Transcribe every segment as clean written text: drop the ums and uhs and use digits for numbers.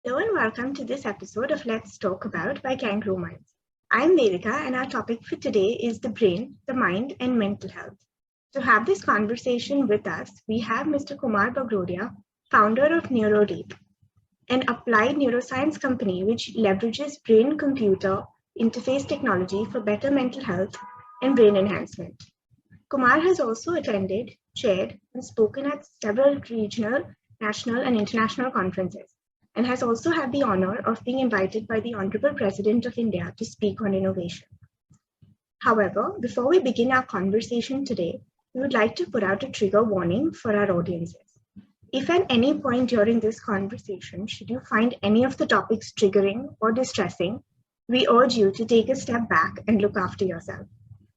Hello and welcome to this episode of Let's Talk About by Kangaroo Minds. I'm Vedika and our topic for today is the brain, the mind and mental health. To have this conversation with us, we have Mr. Kumaar Bagrodia, founder of NeuroLeap, an applied neuroscience company which leverages brain-computer interface technology for better mental health and brain enhancement. Kumar has also attended, chaired and spoken at several regional, national and international conferences, and has also had the honor of being invited by the Honorable President of India to speak on innovation. However, before we begin our conversation today, we would like to put out a trigger warning for our audiences. If at any point during this conversation, should you find any of the topics triggering or distressing, we urge you to take a step back and look after yourself.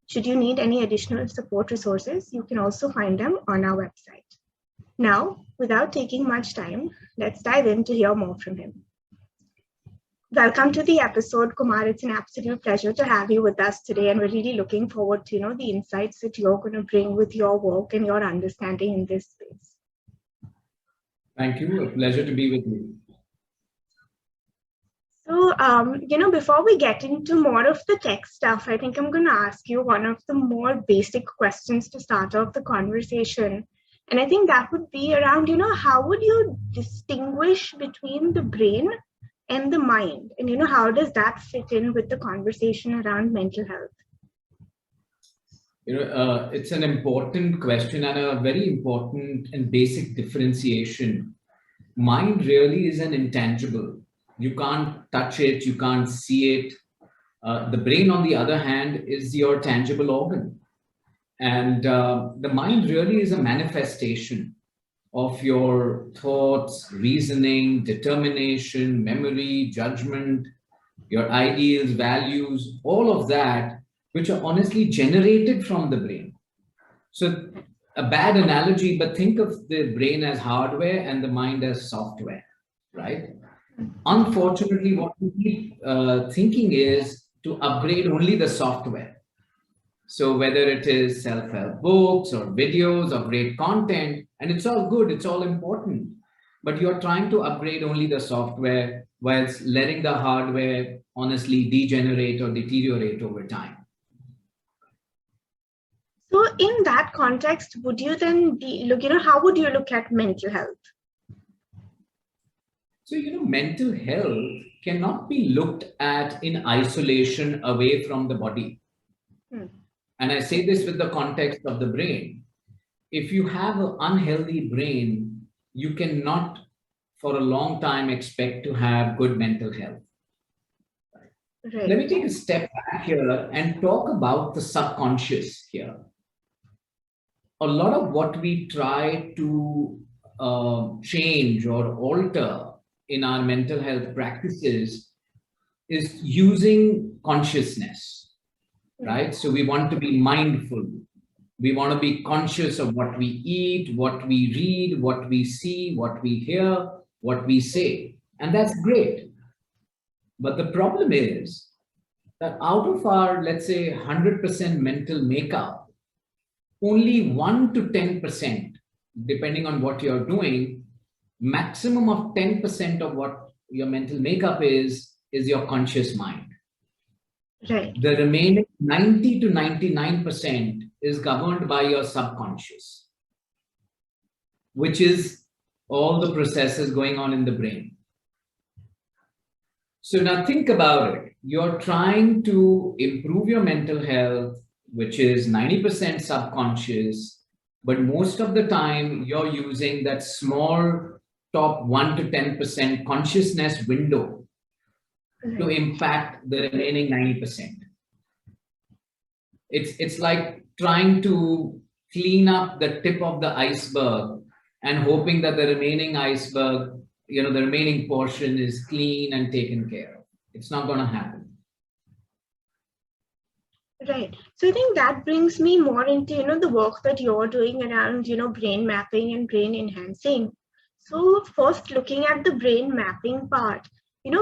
Should you need any additional support resources, you can also find them on our website. Now, without taking much time, let's dive in to hear more from him. Welcome to the episode, Kumar. It's an absolute pleasure to have you with us today, and we're really looking forward to the insights that you're going to bring with your work and your understanding in this space. Thank you. A pleasure to be with you. So, before we get into more of the tech stuff, I think I'm going to ask you one of the more basic questions to start off the conversation. And I think that would be around, how would you distinguish between the brain and the mind? And, how does that fit in with the conversation around mental health? It's an important question and a very important and basic differentiation. Mind really is an intangible. You can't touch it, you can't see it. The brain, on the other hand, is your tangible organ. And the mind really is a manifestation of your thoughts, reasoning, determination, memory, judgment, your ideals, values, all of that, which are honestly generated from the brain. So a bad analogy, but think of the brain as hardware and the mind as software, right? Unfortunately, what we keep thinking is to upgrade only the software. So whether it is self-help books or videos or great content, and it's all good, it's all important, but you're trying to upgrade only the software whilst letting the hardware honestly degenerate or deteriorate over time. So in that context, would you then how would you look at mental health? So, mental health cannot be looked at in isolation away from the body. And I say this with the context of the brain. If you have an unhealthy brain, you cannot for a long time expect to have good mental health. Right. Let me take a step back here and talk about the subconscious here. A lot of what we try to change or alter in our mental health practices is using consciousness. Right? So we want to be mindful. We want to be conscious of what we eat, what we read, what we see, what we hear, what we say. And that's great. But the problem is that out of our, let's say, 100% mental makeup, only 1 to 10%, depending on what you're doing, maximum of 10% of what your mental makeup is your conscious mind. Right. The remaining 90 to 99% is governed by your subconscious, which is all the processes going on in the brain. So now think about it. You're trying to improve your mental health, which is 90% subconscious, but most of the time you're using that small top 1 to 10% consciousness window to impact the remaining 90%. It's like trying to clean up the tip of the iceberg and hoping that the remaining iceberg, the remaining portion is clean and taken care of. It's not going to happen. Right. So I think that brings me more into, the work that you're doing around, brain mapping and brain enhancing. So first, looking at the brain mapping part,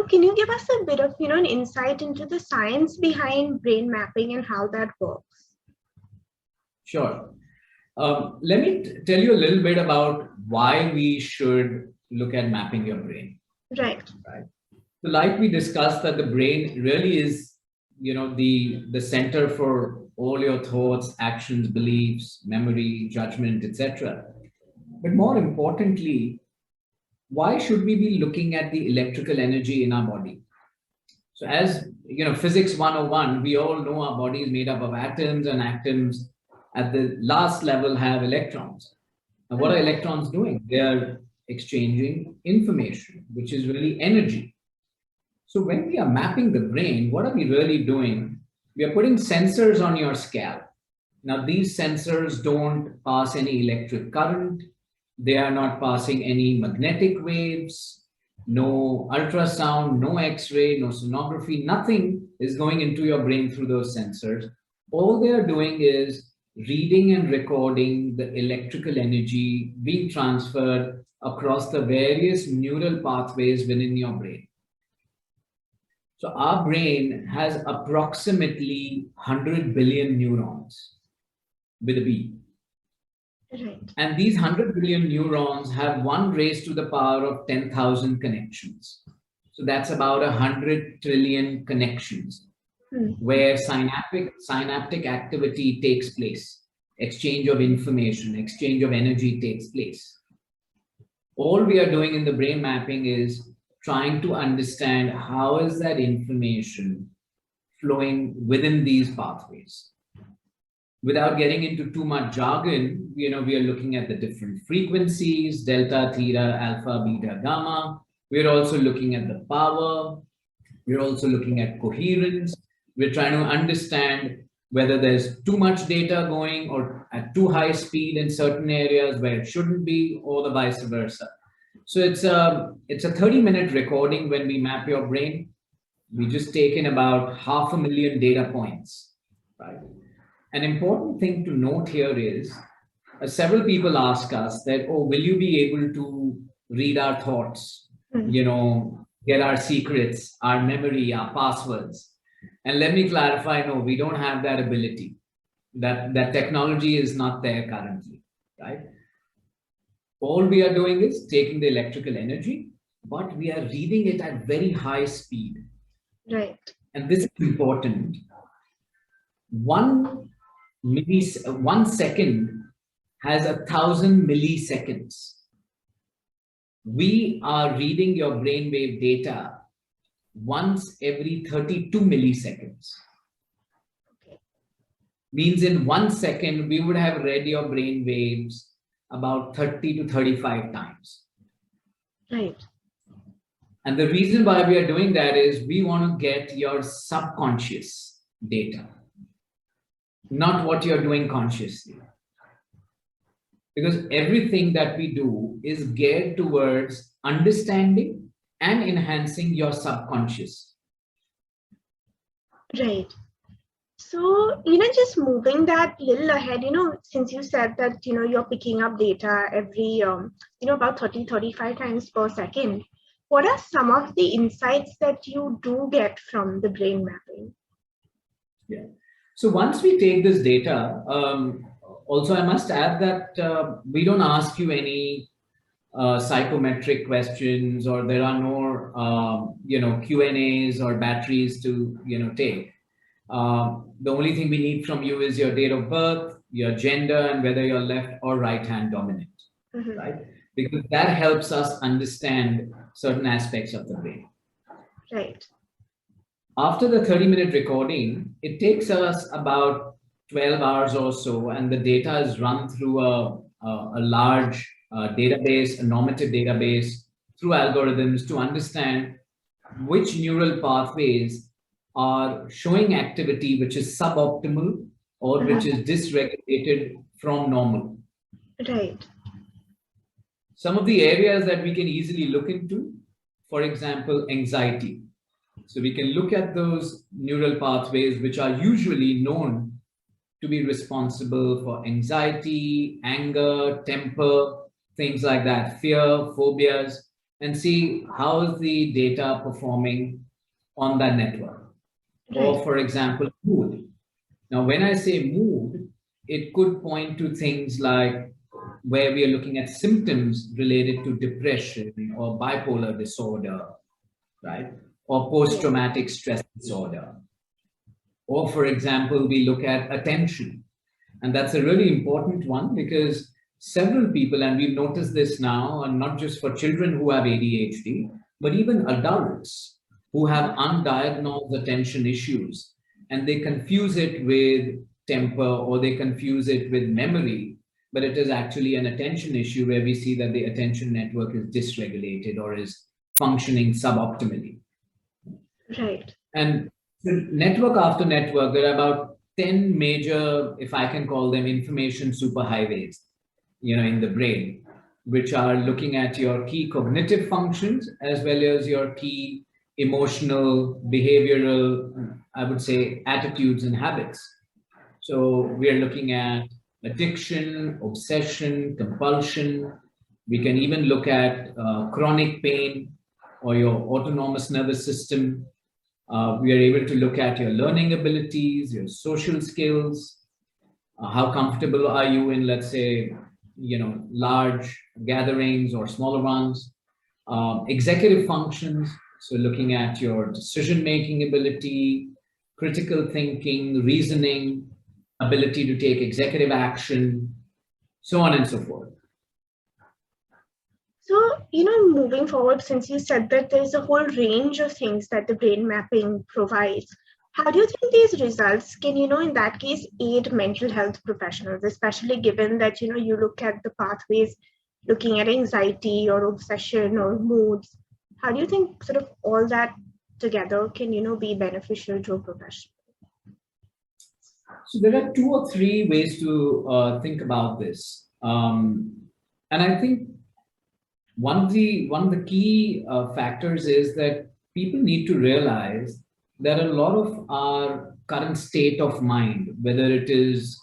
can you give us a bit of, an insight into the science behind brain mapping and how that works? Sure. Let me tell you a little bit about why we should look at mapping your brain. Right. right? So like we discussed that the brain really is, the center for all your thoughts, actions, beliefs, memory, judgment, etc. But more importantly, why should we be looking at the electrical energy in our body? So as physics 101, we all know our body is made up of atoms, and atoms at the last level have electrons. Now, what are electrons doing? They are exchanging information, which is really energy. So when we are mapping the brain, what are we really doing? We are putting sensors on your scalp. Now, these sensors don't pass any electric current. They are not passing any magnetic waves, no ultrasound, no X-ray, no sonography, nothing is going into your brain through those sensors. All they are doing is reading and recording the electrical energy being transferred across the various neural pathways within your brain. So our brain has approximately 100 billion neurons with a B. Right. And these 100 billion neurons have 1 raised to the power of 10,000 connections. So that's about 100 trillion connections where synaptic activity takes place, exchange of information, exchange of energy takes place. All we are doing in the brain mapping is trying to understand how is that information flowing within these pathways. Without getting into too much jargon, we are looking at the different frequencies, delta, theta, alpha, beta, gamma. We're also looking at the power. We're also looking at coherence. We're trying to understand whether there's too much data going or at too high speed in certain areas where it shouldn't be, or the vice versa. So it's a 30-minute recording when we map your brain. We just take in about 500,000 data points, right? An important thing to note here is several people ask us that, oh, will you be able to read our thoughts, get our secrets, our memory, our passwords? And let me clarify, no, we don't have that ability. That technology is not there currently, right? All we are doing is taking the electrical energy, but we are reading it at very high speed. Right. And this is important. 1 second has 1,000 milliseconds. We are reading your brainwave data once every 32 milliseconds. Okay. Means in 1 second, we would have read your brain waves about 30 to 35 times. Right. And the reason why we are doing that is we want to get your subconscious data, not what you're doing consciously. Because everything that we do is geared towards understanding and enhancing your subconscious. Right. So, just moving that little ahead, since you said that, you're picking up data every, about 30, 35 times per second, what are some of the insights that you do get from the brain mapping? Yeah. So once we take this data, also I must add that we don't ask you any psychometric questions, or there are no, Q&As or batteries to, take. The only thing we need from you is your date of birth, your gender, and whether you're left or right hand dominant, right? Because that helps us understand certain aspects of the brain. Right. After the 30-minute recording, it takes us about 12 hours or so, and the data is run through a large database, a normative database, through algorithms to understand which neural pathways are showing activity which is suboptimal or which is dysregulated from normal. Right. Some of the areas that we can easily look into, for example, anxiety. So we can look at those neural pathways which are usually known to be responsible for anxiety, anger, temper, things like that, fear, phobias, and see how is the data performing on that network. Right. Or for example, mood. Now, when I say mood, it could point to things like where we are looking at symptoms related to depression or bipolar disorder, right? Or post-traumatic stress disorder. Or, for example, we look at attention. And that's a really important one because several people, and we've noticed this now, and not just for children who have ADHD, but even adults who have undiagnosed attention issues, and they confuse it with temper or they confuse it with memory, but it is actually an attention issue where we see that the attention network is dysregulated or is functioning suboptimally. Right. And network after network, there are about 10 major, if I can call them, information superhighways, in the brain, which are looking at your key cognitive functions as well as your key emotional, behavioral, I would say, attitudes and habits. So we are looking at addiction, obsession, compulsion. We can even look at chronic pain or your autonomous nervous system. We are able to look at your learning abilities, your social skills, how comfortable are you in, let's say, large gatherings or smaller ones, executive functions. So looking at your decision-making ability, critical thinking, reasoning, ability to take executive action, so on and so forth. So, moving forward, since you said that there's a whole range of things that the brain mapping provides, how do you think these results can, in that case, aid mental health professionals, especially given that, you look at the pathways, looking at anxiety or obsession or moods? How do you think sort of all that together can, be beneficial to a professional? So there are 2 or 3 ways to think about this. And I think one of the key factors is that people need to realize that a lot of our current state of mind, whether it is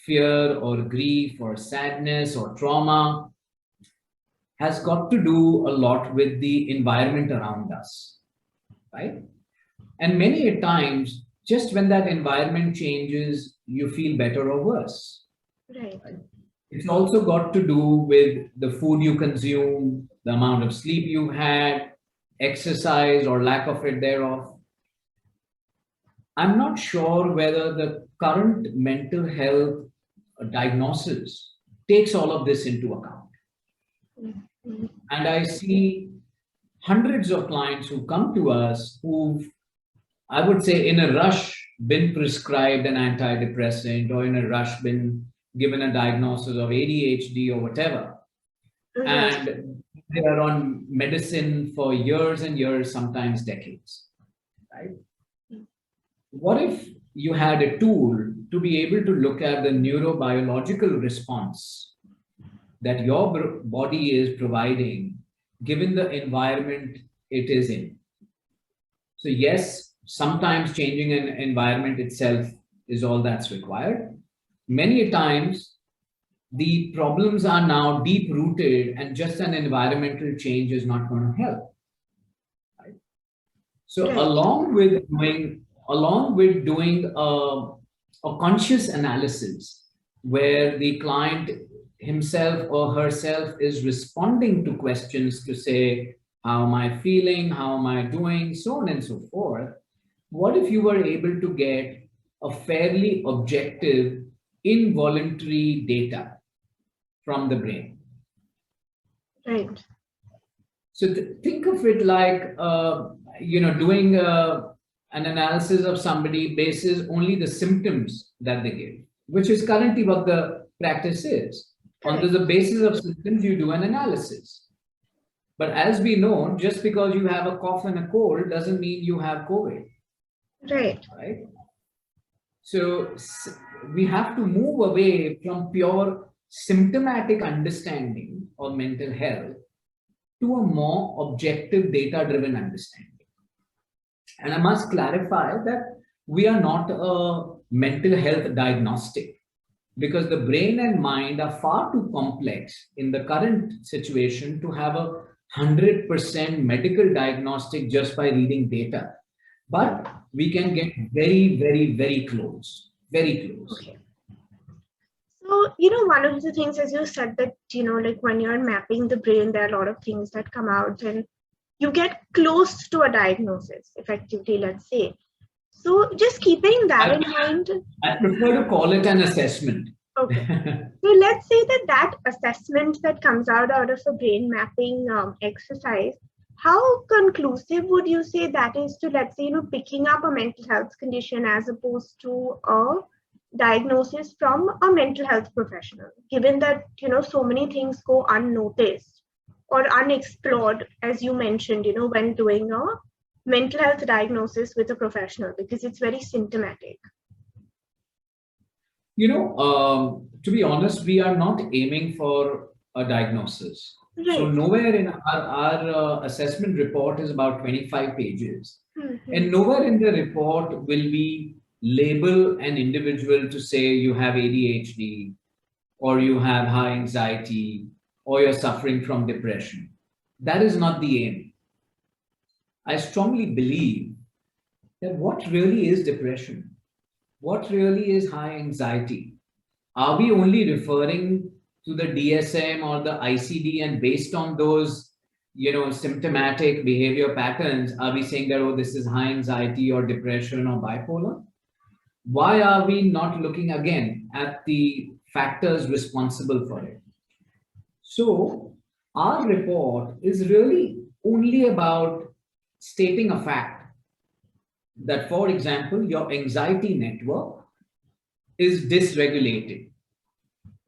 fear or grief or sadness or trauma, has got to do a lot with the environment around us, right? And many a times, just when that environment changes, you feel better or worse. Right. It's also got to do with the food you consume, the amount of sleep you had, exercise or lack of it thereof. I'm not sure whether the current mental health diagnosis takes all of this into account. Mm-hmm. And I see hundreds of clients who come to us who've, I would say, in a rush, been prescribed an antidepressant or in a rush been given a diagnosis of ADHD or whatever. Mm-hmm. And they are on medicine for years and years, sometimes decades, right? What if you had a tool to be able to look at the neurobiological response that your body is providing given the environment it is in? So yes, sometimes changing an environment itself is all that's required. Many times, the problems are now deep rooted and just an environmental change is not going to help. Right? So Right. along with doing a conscious analysis where the client himself or herself is responding to questions to say, how am I feeling? How am I doing? So on and so forth. What if you were able to get a fairly objective, involuntary data from the brain? Right. So think of it like, doing an analysis of somebody basis only the symptoms that they give, which is currently what the practice is. Correct. On the basis of symptoms, you do an analysis. But as we know, just because you have a cough and a cold doesn't mean you have COVID. Right. Right? So we have to move away from pure symptomatic understanding of mental health to a more objective data-driven understanding. And I must clarify that we are not a mental health diagnostic because the brain and mind are far too complex in the current situation to have a 100% medical diagnostic just by reading data. But we can get very, very, very close, very close. Okay. So, one of the things, as you said, that, like when you're mapping the brain, there are a lot of things that come out and you get close to a diagnosis, effectively, let's say. So just keeping that in mind. I prefer to call it an assessment. Okay. So let's say that assessment that comes out of a brain mapping exercise, how conclusive would you say that is to, let's say, picking up a mental health condition as opposed to a diagnosis from a mental health professional, given that, so many things go unnoticed or unexplored, as you mentioned, when doing a mental health diagnosis with a professional, because it's very symptomatic. To be honest, we are not aiming for a diagnosis. Right. So nowhere in our assessment report is about 25 pages. Mm-hmm. And nowhere in the report will we label an individual to say you have ADHD or you have high anxiety or you're suffering from depression. That is not the aim. I strongly believe that what really is depression? What really is high anxiety? Are we only referring to the DSM or the ICD, and based on those, symptomatic behavior patterns, are we saying that, oh, this is high anxiety or depression or bipolar? Why are we not looking again at the factors responsible for it? So our report is really only about stating a fact that, for example, your anxiety network is dysregulated.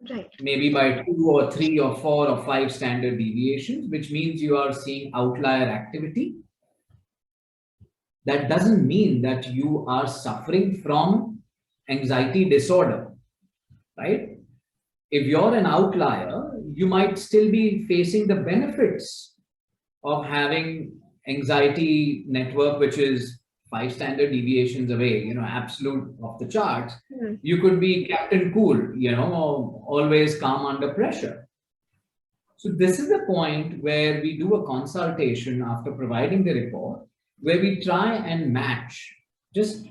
Right. Maybe by 2 or 3 or 4 or 5 standard deviations, which means you are seeing outlier activity. That doesn't mean that you are suffering from anxiety disorder, right? If you're an outlier, you might still be facing the benefits of having anxiety network, which is 5 standard deviations away, absolute off the charts. Mm. You could be Captain Cool, always calm under pressure. So this is the point where we do a consultation after providing the report, where we try and match, just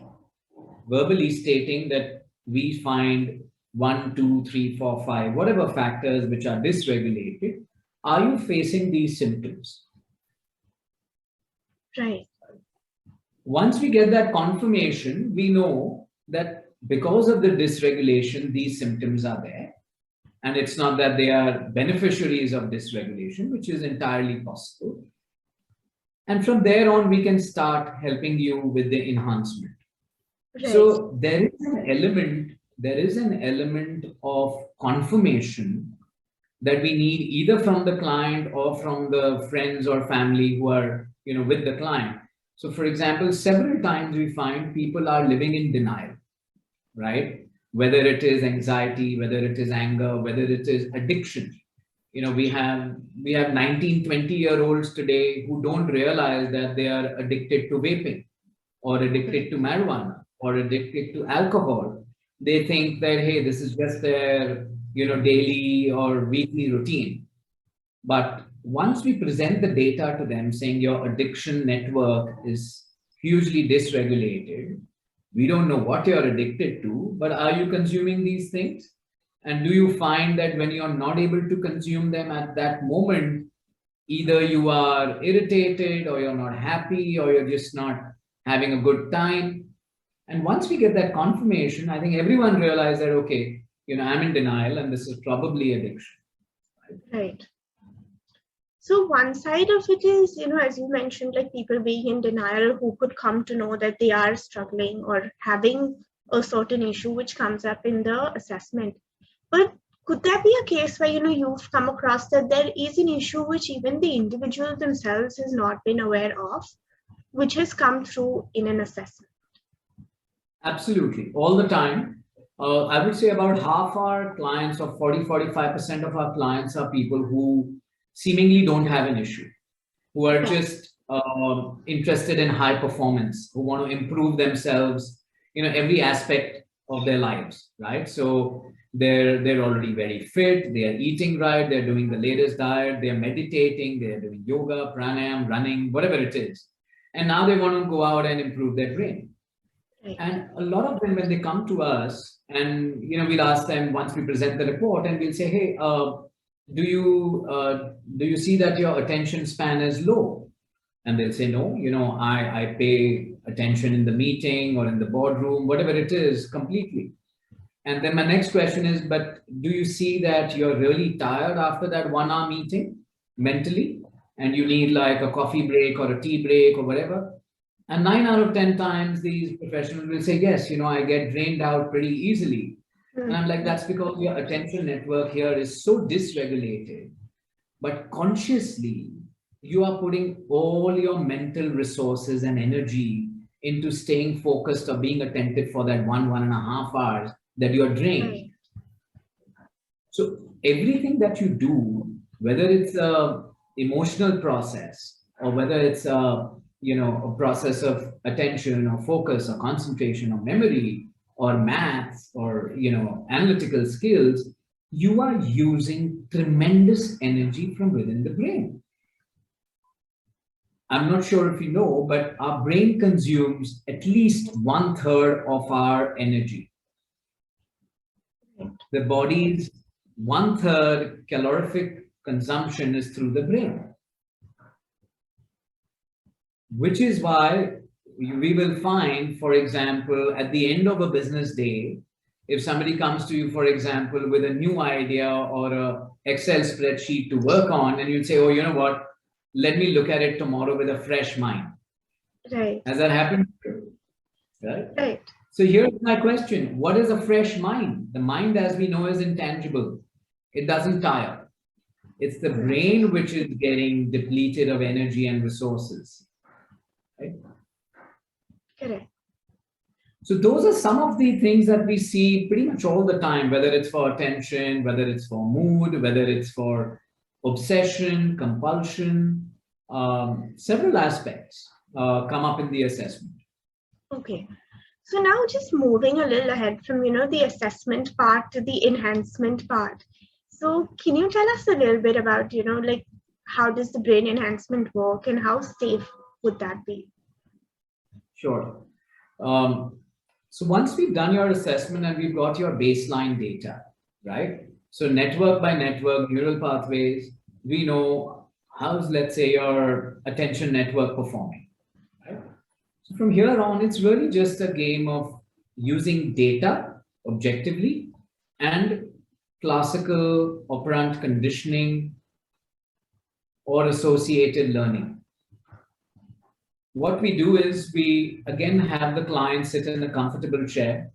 verbally stating that we find 1, 2, 3, 4, 5, whatever factors which are dysregulated. Are you facing these symptoms? Right. Once we get that confirmation, we know that because of the dysregulation, these symptoms are there. And it's not that they are beneficiaries of dysregulation, which is entirely possible. And from there on, we can start helping you with the enhancement. Right. So there is an element of confirmation that we need either from the client or from the friends or family who are, with the client. So for example, several times we find people are living in denial, right? Whether it is anxiety, whether it is anger, whether it is addiction. We have 19, 20-year-olds today who don't realize that they are addicted to vaping or addicted to marijuana or addicted to alcohol. They think that, hey, this is just their, daily or weekly routine. But once we present the data to them saying your addiction network is hugely dysregulated, we don't know what you're addicted to, but are you consuming these things? And do you find that when you're not able to consume them at that moment, either you are irritated or you're not happy or you're just not having a good time? And once we get that confirmation, I think everyone realizes that, okay, I'm in denial and this is probably addiction. Right. So one side of it is, as you mentioned, like people being in denial who could come to know that they are struggling or having a certain issue which comes up in the assessment. But could there be a case where, you've come across that there is an issue which even the individual themselves has not been aware of, which has come through in an assessment? Absolutely. All the time. I would say about half our clients, or 40-45% of our clients, are people who seemingly don't have an issue, who are just interested in high performance, who want to improve themselves, every aspect of their lives, right? So they're already very fit, they are eating right, they're doing the latest diet, they're meditating, they're doing yoga, pranayam, running, whatever it is. And now they want to go out and improve their brain. Right. And a lot of them, when they come to us, and we'll ask them once we present the report, and we'll say, "Hey, do you see that your attention span is low?" And they'll say, "No, I pay attention in the meeting or in the boardroom, whatever it is, completely." And then my next question is, "But do you see that you're really tired after that 1 hour meeting mentally, and you need like a coffee break or a tea break or whatever?" And 9 out of 10 times, these professionals will say, "Yes, I get drained out pretty easily." And I'm like, "That's because your attention network here is so dysregulated. But consciously, you are putting all your mental resources and energy into staying focused or being attentive for that 1.5 hours that you're drained." Right. So everything that you do, whether it's a emotional process or whether it's a process of attention or focus or concentration or memory or maths or analytical skills, you are using tremendous energy from within the brain. I'm not sure if you know, but our brain consumes at least 1/3 of our energy. The body's 1/3 calorific consumption is through the brain, which is why we will find, for example, at the end of a business day, if somebody comes to you, for example, with a new idea or a Excel spreadsheet to work on, and you'll say, "Oh, you know what? Let me look at it tomorrow with a fresh mind." Right. Has that happened? Right? Right. So here's my question. What is a fresh mind? The mind, as we know, is intangible. It doesn't tire. It's the brain which is getting depleted of energy and resources. Right? Correct. So those are some of the things that we see pretty much all the time, whether it's for attention, whether it's for mood, whether it's for obsession, compulsion, several aspects come up in the assessment. Okay. So now just moving a little ahead from, the assessment part to the enhancement part. So can you tell us a little bit about, like how does the brain enhancement work and how safe would that be? Sure. So once we've done your assessment and we've got your baseline data, right? So network by network, neural pathways, we know how's, let's say, your attention network performing, right? So from here on, it's really just a game of using data objectively and classical operant conditioning or associated learning. What we do is we again have the client sit in a comfortable chair,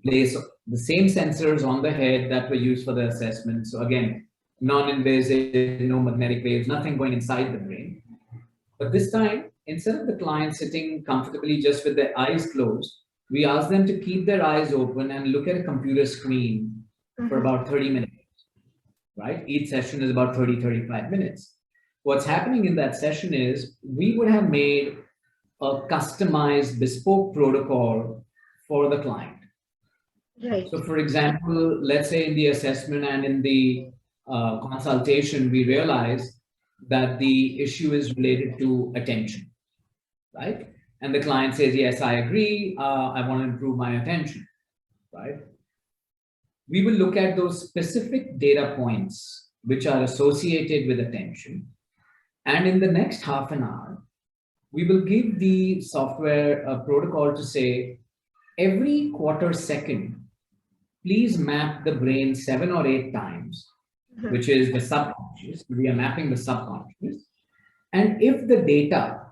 place the same sensors on the head that were used for the assessment. So again, non-invasive, no magnetic waves, nothing going inside the brain. But this time, instead of the client sitting comfortably just with their eyes closed, we ask them to keep their eyes open and look at a computer screen for about 30 minutes, right? Each session is about 30-35 minutes. What's happening in that session is we would have made a customized bespoke protocol for the client. Right. So for example, let's say in the assessment and in the consultation, we realize that the issue is related to attention, right? And the client says, "Yes, I agree. I want to improve my attention," right? We will look at those specific data points which are associated with attention. And in the next half an hour, we will give the software a protocol to say, every quarter second, please map the brain 7 or 8 times, which is the subconscious. We are mapping the subconscious. And if the data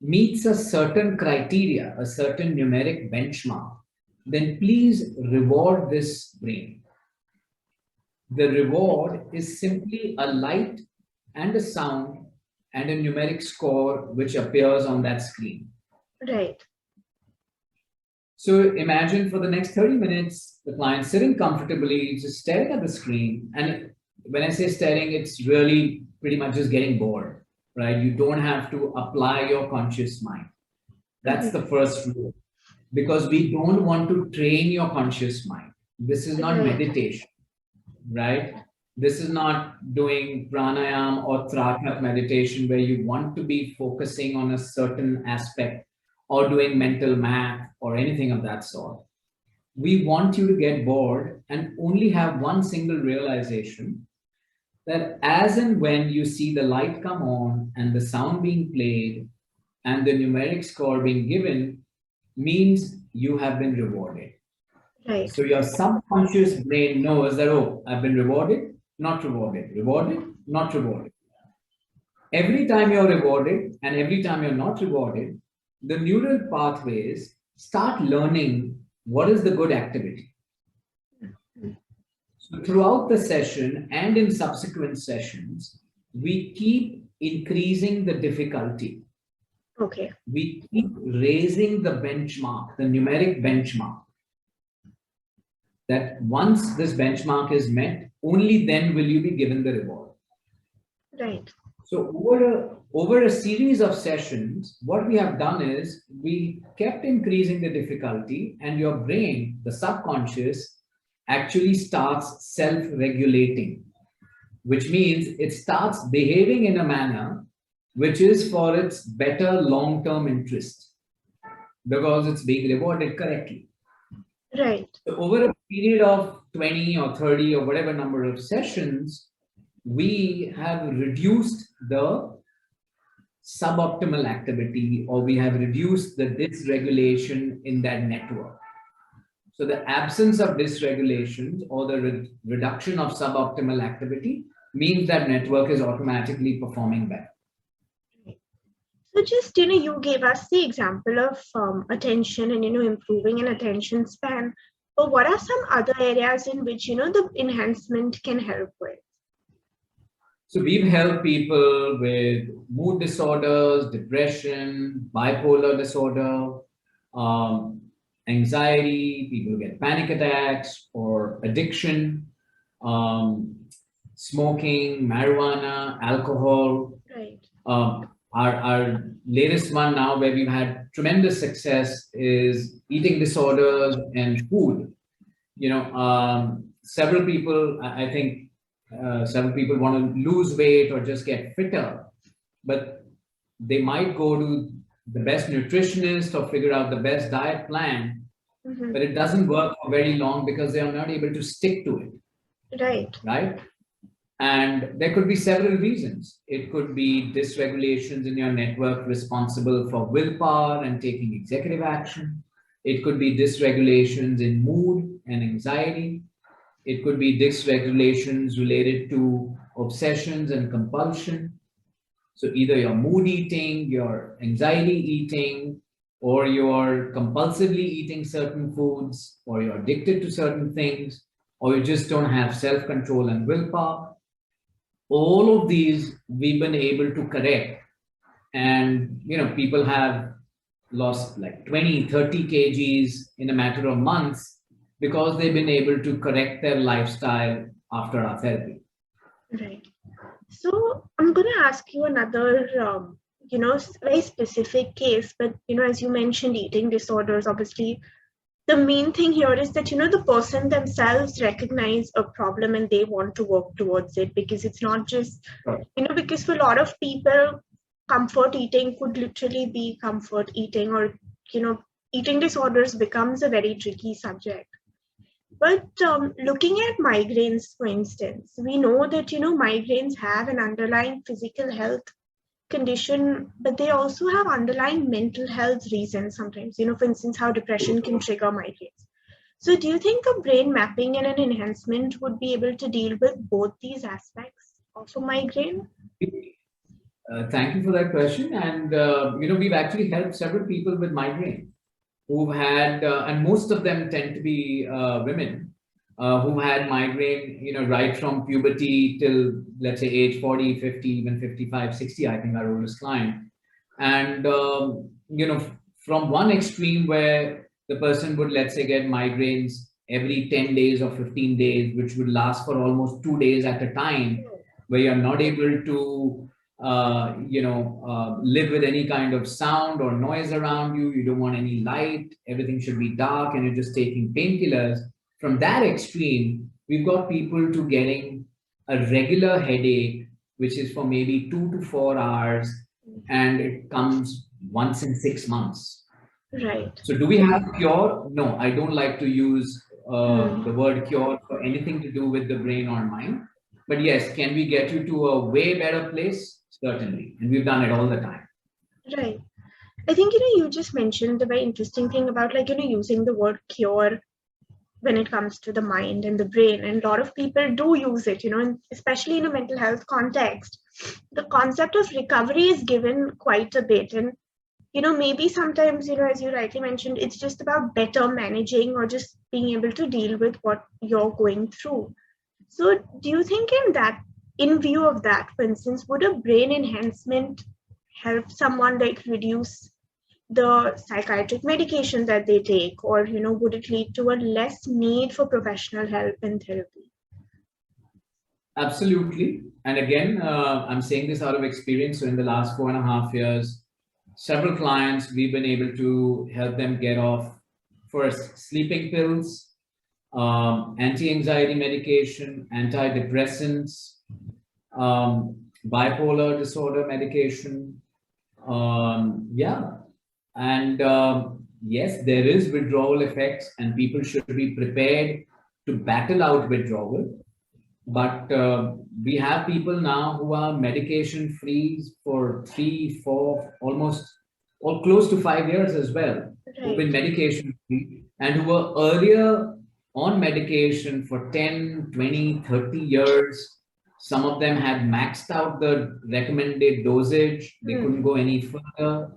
meets a certain criteria, a certain numeric benchmark, then please reward this brain. The reward is simply a light and a sound and a numeric score which appears on that screen. Right. So imagine for the next 30 minutes, the client sitting comfortably, just staring at the screen. And when I say staring, it's really pretty much just getting bored, right? You don't have to apply your conscious mind. That's the first rule, because we don't want to train your conscious mind. This is not meditation, right? This is not doing pranayam or trakat meditation where you want to be focusing on a certain aspect or doing mental math or anything of that sort. We want you to get bored and only have one single realization, that as and when you see the light come on and the sound being played and the numeric score being given, means you have been rewarded. Right. So your subconscious brain knows that, oh, I've been rewarded, not rewarded, rewarded, not rewarded. Every time you're rewarded and every time you're not rewarded, the neural pathways start learning what is the good activity. So throughout the session and in subsequent sessions, we keep increasing the difficulty. Okay. We keep raising the benchmark, the numeric benchmark. That once this benchmark is met, only then will you be given the reward. Right. So over a series of sessions, what we have done is we kept increasing the difficulty, and your brain, the subconscious, actually starts self-regulating, which means it starts behaving in a manner which is for its better long-term interest, because it's being rewarded correctly. Right. So over a period of 20 or 30 or whatever number of sessions, we have reduced the suboptimal activity, or we have reduced the dysregulation in that network. So the absence of dysregulations or the reduction of suboptimal activity means that network is automatically performing better. So just, you gave us the example of attention and, improving an attention span. But what are some other areas in which, the enhancement can help with? So we've helped people with mood disorders, depression, bipolar disorder, anxiety, people get panic attacks or addiction, smoking, marijuana, alcohol. Right. Our latest one now, where we've had tremendous success, is eating disorders and food. Several people, I think, several people want to lose weight or just get fitter, but they might go to the best nutritionist or figure out the best diet plan, but it doesn't work for very long because they are not able to stick to it. Right. Right. And there could be several reasons. It could be dysregulations in your network responsible for willpower and taking executive action. It could be dysregulations in mood and anxiety. It could be dysregulations related to obsessions and compulsion. So either you're mood eating, you're anxiety eating, or you're compulsively eating certain foods, or you're addicted to certain things, or you just don't have self-control and willpower. All of these we've been able to correct. And, people have lost like 20, 30 kgs in a matter of months because they've been able to correct their lifestyle after our therapy. Right. So I'm going to ask you another, very specific case, but, as you mentioned, eating disorders, obviously, the main thing here is that, the person themselves recognize a problem and they want to work towards it, because it's not just, because for a lot of people, comfort eating could literally be comfort eating, or, eating disorders becomes a very tricky subject. But looking at migraines, for instance, we know that, migraines have an underlying physical health condition, but they also have underlying mental health reasons sometimes, for instance, how depression can trigger migraines. So do you think a brain mapping and an enhancement would be able to deal with both these aspects of a migraine? Thank you for that question. And, we've actually helped several people with migraine who've had, and most of them tend to be women who've had migraine, right from puberty till, let's say, age 40, 50, even 55, 60, I think our oldest client. And, from one extreme where the person would, let's say, get migraines every 10 days or 15 days, which would last for almost 2 days at a time, where you're not able to live with any kind of sound or noise around you. You don't want any light. Everything should be dark, and you're just taking painkillers. From that extreme, we've got people to getting a regular headache, which is for maybe 2 to 4 hours, and it comes once in 6 months. Right. So do we have cure? No, I don't like to use the word cure for anything to do with the brain or mind. But yes, can we get you to a way better place? Certainly. And we've done it all the time. Right. I think, you just mentioned the very interesting thing about like, using the word cure when it comes to the mind and the brain. And a lot of people do use it, and especially in a mental health context. The concept of recovery is given quite a bit. And, maybe sometimes, as you rightly mentioned, it's just about better managing or just being able to deal with what you're going through. So do you think in view of that, for instance, would a brain enhancement help someone like reduce the psychiatric medication that they take, or would it lead to a less need for professional help and therapy? Absolutely. And again, I'm saying this out of experience. So in the last 4.5 years, several clients, we've been able to help them get off first sleeping pills, anti-anxiety medication, antidepressants, bipolar disorder medication. Yeah. And yes, there is withdrawal effects, and people should be prepared to battle out withdrawal. But we have people now who are medication free for 3, 4, almost or close to 5 years as well, who've been Right. medication free and who were earlier on medication for 10, 20, 30 years. Some of them had maxed out the recommended dosage, they couldn't go any further.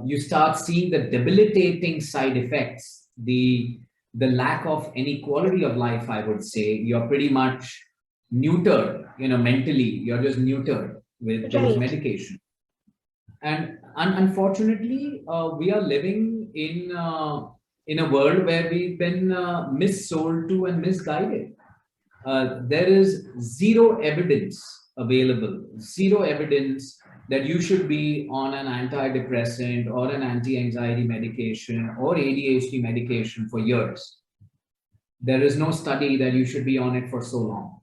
You start seeing the debilitating side effects, the lack of any quality of life. I would say you're pretty much neutered, mentally. You're just neutered with those Right. medications. And unfortunately, we are living in a world where we've been missold to and misguided. There is zero evidence available, zero evidence that you should be on an antidepressant or an anti-anxiety medication or ADHD medication for years. There is no study that you should be on it for so long.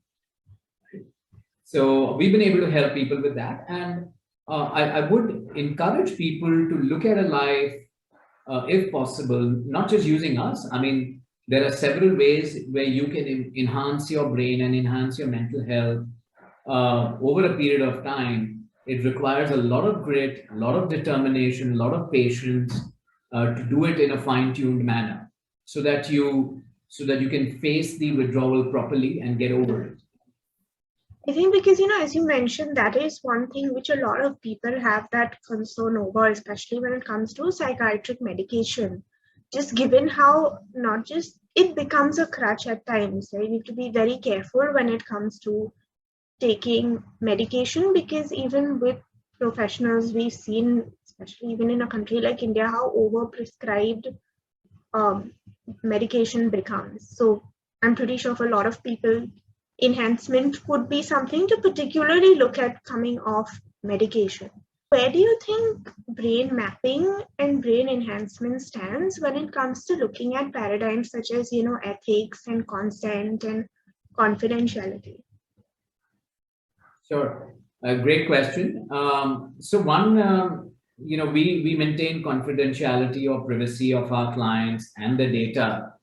So we've been able to help people with that. And I would encourage people to look at a life, if possible, not just using us. I mean, there are several ways where you can enhance your brain and enhance your mental health over a period of time. It requires a lot of grit, a lot of determination, a lot of patience to do it in a fine-tuned manner, so that you can face the withdrawal properly and get over it. I think because, as you mentioned, that is one thing which a lot of people have that concern over, especially when it comes to psychiatric medication. Just given how not just it becomes a crutch at times, right? You need to be very careful when it comes to taking medication, because even with professionals, we've seen, especially even in a country like India, how overprescribed um, medication becomes. So I'm pretty sure for a lot of people, enhancement could be something to particularly look at coming off medication. Where do you think brain mapping and brain enhancement stands when it comes to looking at paradigms such as, ethics and consent and confidentiality? Sure. A great question. So one, we maintain confidentiality or privacy of our clients and the data,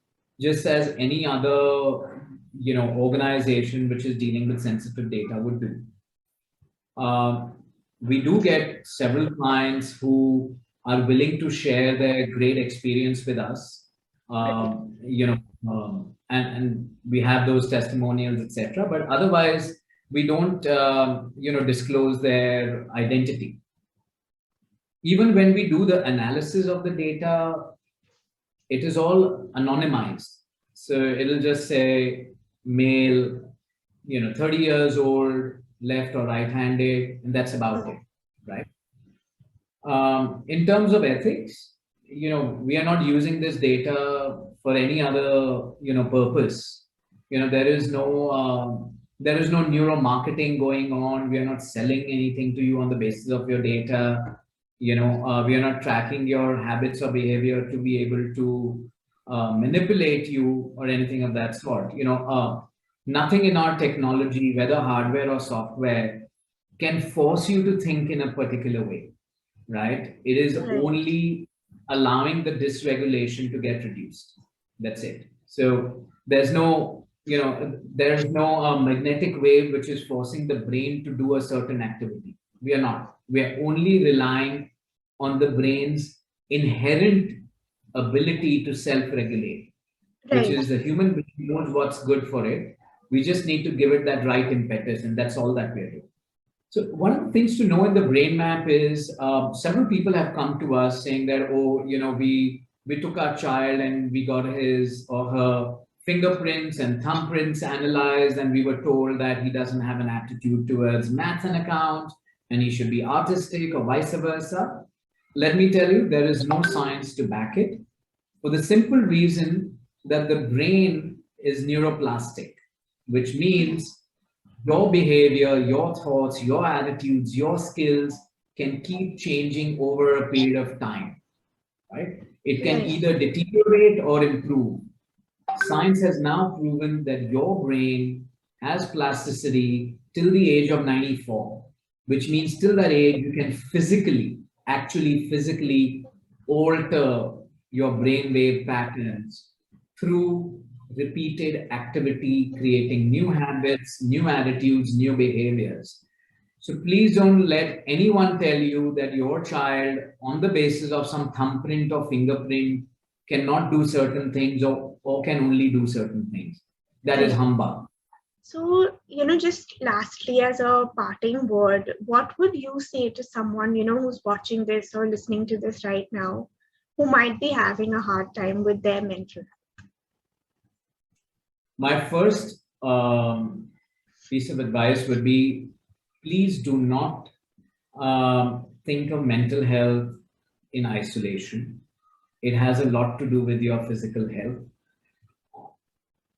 just as any other, organization which is dealing with sensitive data would do. We do get several clients who are willing to share their great experience with us. And we have those testimonials, etc. But otherwise, we don't, disclose their identity. Even when we do the analysis of the data, it is all anonymized. So it'll just say male, 30 years old, left or right-handed, and that's about it, right? In terms of ethics, we are not using this data for any other, purpose. There is no neuromarketing going on. We are not selling anything to you on the basis of your data. We are not tracking your habits or behavior to be able to manipulate you or anything of that sort. Nothing in our technology, whether hardware or software, can force you to think in a particular way, right? It is Right. only allowing the dysregulation to get reduced. That's it. So there's no, there's no magnetic wave which is forcing the brain to do a certain activity. We are not. We are only relying on the brain's inherent ability to self-regulate, which is the human being knows what's good for it. We just need to give it that right impetus, and that's all that we're doing. So one of the things to know in the brain map is several people have come to us saying that, oh, we took our child and we got his or her fingerprints and thumbprints analyzed, and we were told that he doesn't have an aptitude towards maths and accounts, and he should be artistic or vice versa. Let me tell you, there is no science to back it, for the simple reason that the brain is neuroplastic, which means your behavior, your thoughts, your attitudes, your skills can keep changing over a period of time, right? It can either deteriorate or improve. Science has now proven that your brain has plasticity till the age of 94, which means till that age, you can actually physically alter your brainwave patterns through repeated activity, creating new habits, new attitudes, new behaviors. So please don't let anyone tell you that your child, on the basis of some thumbprint or fingerprint, cannot do certain things or can only do certain things. That is humbug. So, just lastly, as a parting word, what would you say to someone, who's watching this or listening to this right now, who might be having a hard time with their mental health? My first piece of advice would be, please do not think of mental health in isolation. It has a lot to do with your physical health.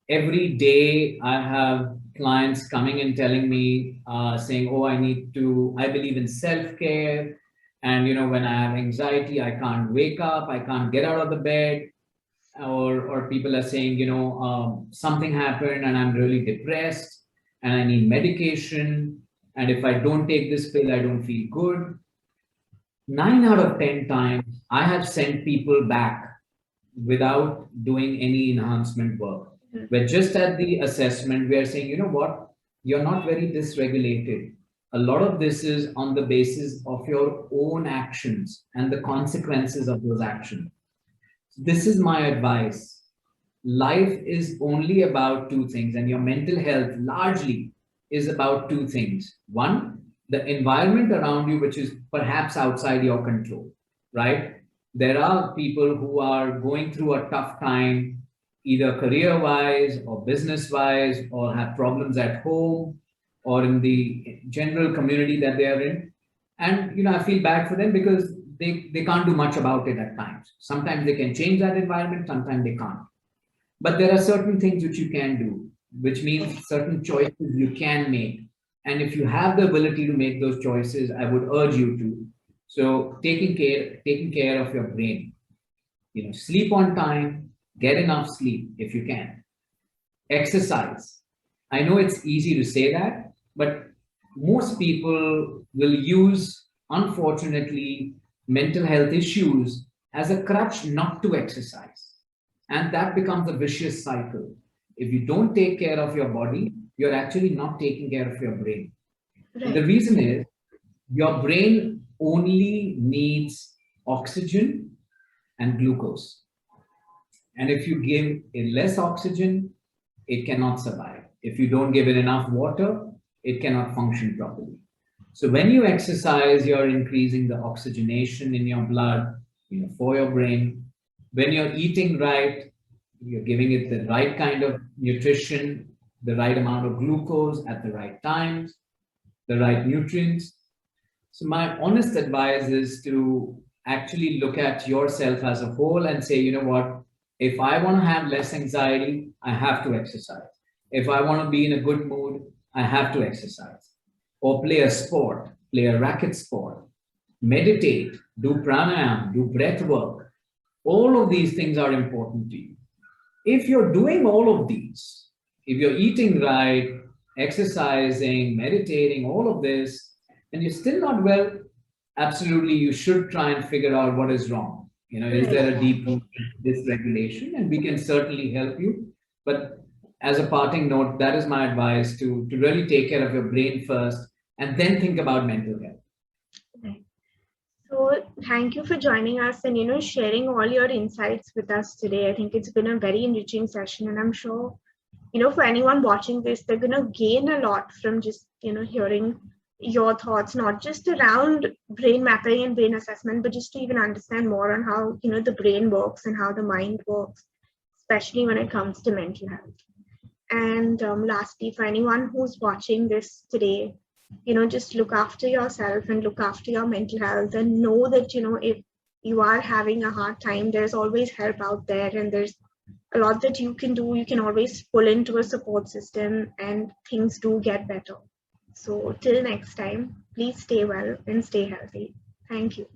Every day I have clients coming and telling me, saying, oh, I believe in self-care. And, when I have anxiety, I can't wake up, I can't get out of the bed. Or people are saying, something happened and I'm really depressed and I need medication. And if I don't take this pill, I don't feel good. 9 out of 10 times, I have sent people back without doing any enhancement work. Where just at the assessment, we are saying, you know what, you're not very dysregulated. A lot of this is on the basis of your own actions and the consequences of those actions. This is my advice. Life is only about two things, and your mental health largely is about two things. One, the environment around you, which is perhaps outside your control, right? There are people who are going through a tough time, either career-wise or business-wise, or have problems at home or in the general community that they are in. And, I feel bad for them because they can't do much about it at times. Sometimes they can change that environment, sometimes they can't. But there are certain things which you can do, which means certain choices you can make. And if you have the ability to make those choices, I would urge you to. So taking care of your brain, sleep on time, get enough sleep if you can. Exercise. I know it's easy to say that, but most people will use, unfortunately, mental health issues as a crutch not to exercise. And that becomes a vicious cycle. If you don't take care of your body, you're actually not taking care of your brain. Right. The reason is your brain only needs oxygen and glucose. And if you give it less oxygen, it cannot survive. If you don't give it enough water, it cannot function properly. So when you exercise, you're increasing the oxygenation in your blood, for your brain. When you're eating right, you're giving it the right kind of nutrition, the right amount of glucose at the right times, the right nutrients. So my honest advice is to actually look at yourself as a whole and say, you know what, if I want to have less anxiety, I have to exercise. If I want to be in a good mood, I have to exercise. Or play a sport, play a racket sport, meditate, do pranayama, do breath work. All of these things are important to you. If you're doing all of these, if you're eating right, exercising, meditating, all of this, and you're still not well, absolutely you should try and figure out what is wrong. Is there a deep-rooted dysregulation? And we can certainly help you. But as a parting note, that is my advice, to really take care of your brain first and then think about mental health. Right. So thank you for joining us and sharing all your insights with us today. I think it's been a very enriching session, and I'm sure for anyone watching this, they're going to gain a lot from just hearing your thoughts, not just around brain mapping and brain assessment, but just to even understand more on how the brain works and how the mind works, especially when it comes to mental health. And lastly, for anyone who's watching this today, just look after yourself and look after your mental health, and know that if you are having a hard time, there's always help out there, and there's a lot that you can do. You can always pull into a support system, and things do get better. So till next time, please stay well and stay healthy. Thank you.